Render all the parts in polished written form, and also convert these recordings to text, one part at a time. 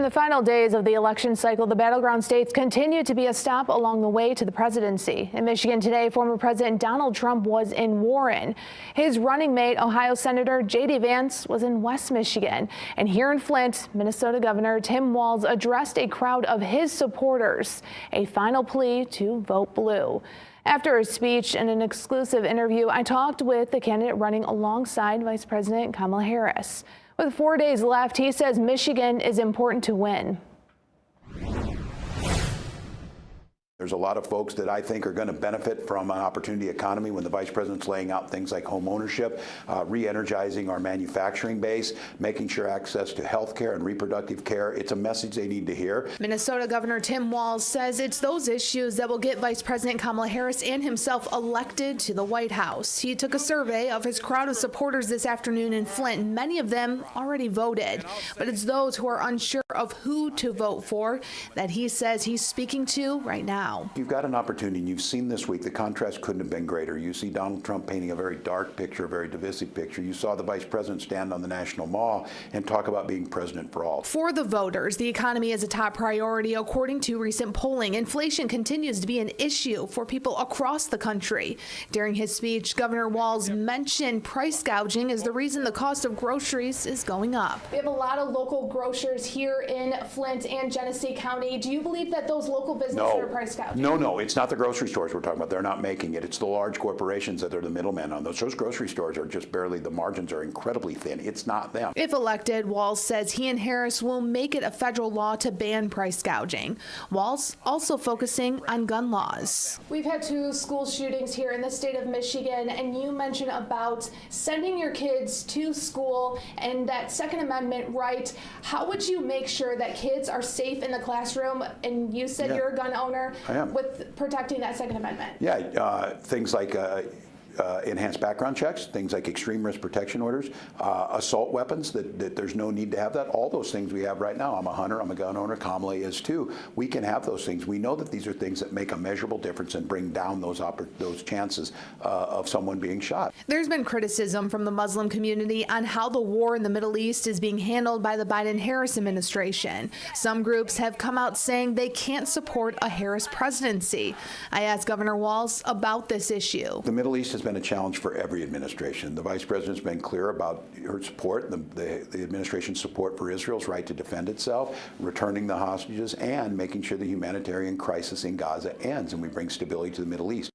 In the final days of the election cycle, the battleground states continue to be a stop along the way to the presidency. In Michigan today, former President Donald Trump was in Warren. His running mate, Ohio Senator J.D. Vance, was in West Michigan. And here in Flint, Minnesota Governor Tim Walz addressed a crowd of his supporters, a final plea to vote blue. After his speech and an exclusive interview, I talked with the candidate running alongside Vice President Kamala Harris. With 4 days left, he says Michigan is important to win. There's a lot of folks that I think are going to benefit from an opportunity economy when the vice president's laying out things like home ownership, re-energizing our manufacturing base, making sure access to health care and reproductive care. It's a message they need to hear. Minnesota Governor Tim Walz says it's those issues that will get Vice President Kamala Harris and himself elected to the White House. He took a survey of his crowd of supporters this afternoon in Flint. Many of them already voted, but it's those who are unsure of who to vote for that he says he's speaking to right now. You've got an opportunity, and you've seen this week, the contrast couldn't have been greater. You see Donald Trump painting a very dark picture, a very divisive picture. You saw the vice president stand on the National Mall and talk about being president for all. For the voters, the economy is a top priority, according to recent polling. Inflation continues to be an issue for people across the country. During his speech, Governor Walz mentioned price gouging is the reason the cost of groceries is going up. We have a lot of local grocers here in Flint and Genesee County. Do you believe that those local businesses are price gouging? No, it's not the grocery stores we're talking about. They're not making it. It's the large corporations that are the middlemen on those. Those grocery stores are just barely, the margins are incredibly thin. It's not them. If elected, Walz says he and Harris will make it a federal law to ban price gouging. Walz also focusing on gun laws. We've had 2 school shootings here in the state of Michigan, and you mentioned about sending your kids to school and that Second Amendment right. How would you make sure that kids are safe in the classroom? And you said you're a gun owner. I am. With protecting that Second Amendment. Yeah, things like enhanced background checks, things like extreme risk protection orders, assault weapons, that there's no need to have that. All those things we have right now. I'm a hunter, I'm a gun owner, Kamala is too. We can have those things. We know that these are things that make a measurable difference and bring down those chances of someone being shot. There's been criticism from the Muslim community on how the war in the Middle East is being handled by the Biden-Harris administration. Some groups have come out saying they can't support a Harris presidency. I asked Governor Walz about this issue. The Middle East has been a challenge for every administration. The vice president's been clear about her support, the administration's support for Israel's right to defend itself, returning the hostages, and making sure the humanitarian crisis in Gaza ends and we bring stability to the Middle East.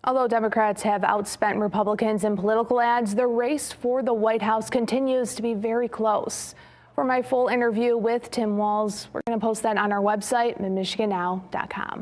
Although Democrats have outspent Republicans in political ads, the race for the White House continues to be very close. For my full interview with Tim Walz, we're going to post that on our website, Mid-MichiganNow.com.